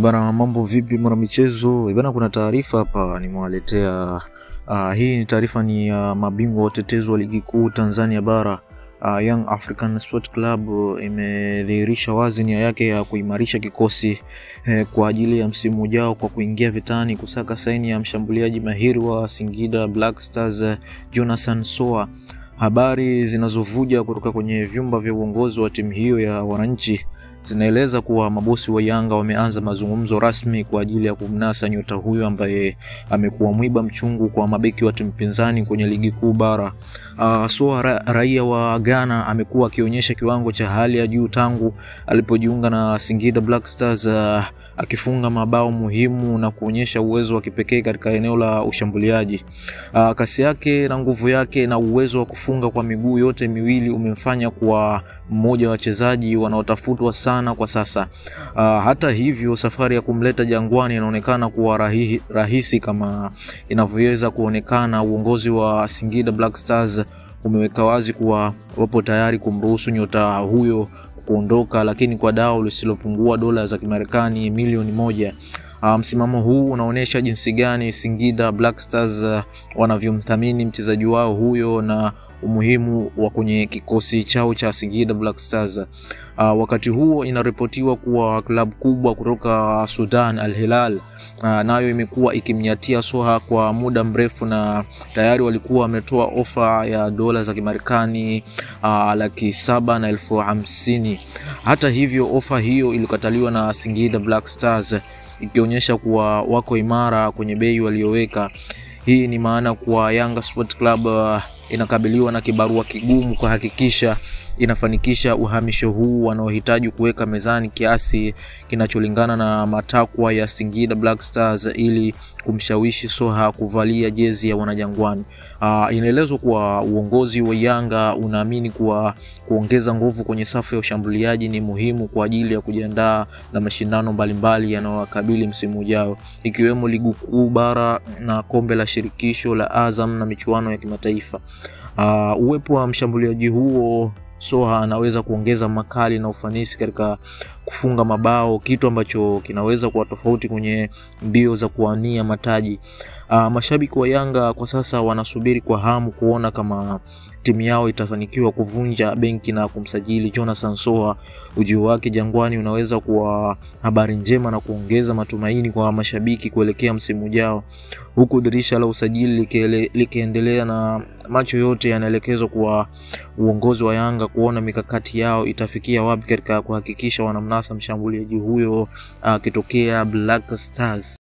Bana, mambo vipi mwana michezo? Bana, kuna taarifa hapa nimewaletea. Hii ni taarifa ni mabingwa watetezi wa ligi kuu Tanzania bara. Young African Sport Club imedhihirisha wazi nia yake ya kuimarisha kikosi kwa ajili ya msimu ujao kwa kuingia vitani kusaka saini ya mshambuliaji mahiri wa Singida Black Stars Jonathan Soa. Habari zinazovuja kutoka kwenye vyumba vya uongozi wa timu hiyo ya wananchi zinaeleza kuwa mabosi wa Yanga wameanza mazungumzo rasmi kwa ajili ya kumnasa nyota huyo ambaye amekuwa mwiba mchungu kwa mabeki wa timu pinzani kwenye ligi kuu bara. Soa raia wa Ghana amekuwa akionyesha kiwango cha hali ya juu tangu alipojiunga na Singida Black Stars, akifunga mabao muhimu na kuonyesha uwezo wa kipekee katika eneo la ushambuliaji. Kasi yake na nguvu yake na uwezo wa kufunga kwa miguu yote miwili umemfanya kuwa mmoja wa wachezaji wanaotafutwa sana kwa sasa. Hata hivyo, safari ya kumleta Jangwani inaonekana kuwa rahisi kama inavyoweza kuonekana. Uongozi wa Singida Black Stars umeweka wazi kuwa wapo tayari kumruhusu nyota huyo kuondoka, lakini kwa dau lisilopungua dola za Kimarekani milioni 1. Msimamo huu unaonesha jinsi gani Singida Black Stars wanavyomthamini mchezaji wao huyo na umuhimu wa kwenye kikosi chao cha Singida Black Stars. Wakati huo inaripotiwa kuwa klabu kubwa kutoka Sudan, Al Hilal, nayo imekuwa ikimnyatia Soa kwa muda mrefu na tayari walikuwa wametoa ofa ya dola za Kimarekani 750,000. Hata hivyo, ofa hiyo ilikataliwa na Singida Black Stars, ikionyesha kuwa wako imara kwenye bei walioweka. Hii ni maana kuwa Yanga Sport Club inakabiliwa na kibarua kigumu kuhakikisha inafanikisha uhamisho huu wanaohitaji kuweka mezani kiasi kinacholingana na matakwa ya Singida Black Stars ili kumshawishi Soa kuvalia jezi ya Wanajangwani. Inaelezwa kuwa uongozi wa Yanga unaamini kuwa kuongeza nguvu kwenye safu ya ushambuliaji ni muhimu kwa ajili ya kujiandaa na mashindano mbalimbali yanayowakabili msimu ujao, ikiwemo ligi kuu bara na kombe la shirikisho la Azam na michuano ya kimataifa. Uwepo wa mshambuliaji huo Soa anaweza kuongeza makali na ufanisi katika kufunga mabao, kitu ambacho kinaweza kuwa tofauti kwenye mbio za kuwania mataji. Mashabiki wa Yanga kwa sasa wanasubiri kwa hamu kuona kama timu yao itafanikiwa kuvunja benki na kumsajili Jonathan Soa. Ujio wake Jangwani unaweza kuwa habari njema na kuongeza matumaini kwa mashabiki kuelekea msimu ujao, huku dirisha la usajili likiendelea na macho yote yanaelekezwa kwa uongozi wa Yanga kuona mikakati yao itafikia wapi katika kuhakikisha wanamnasa mshambuliaji huyo akitokea Black Stars.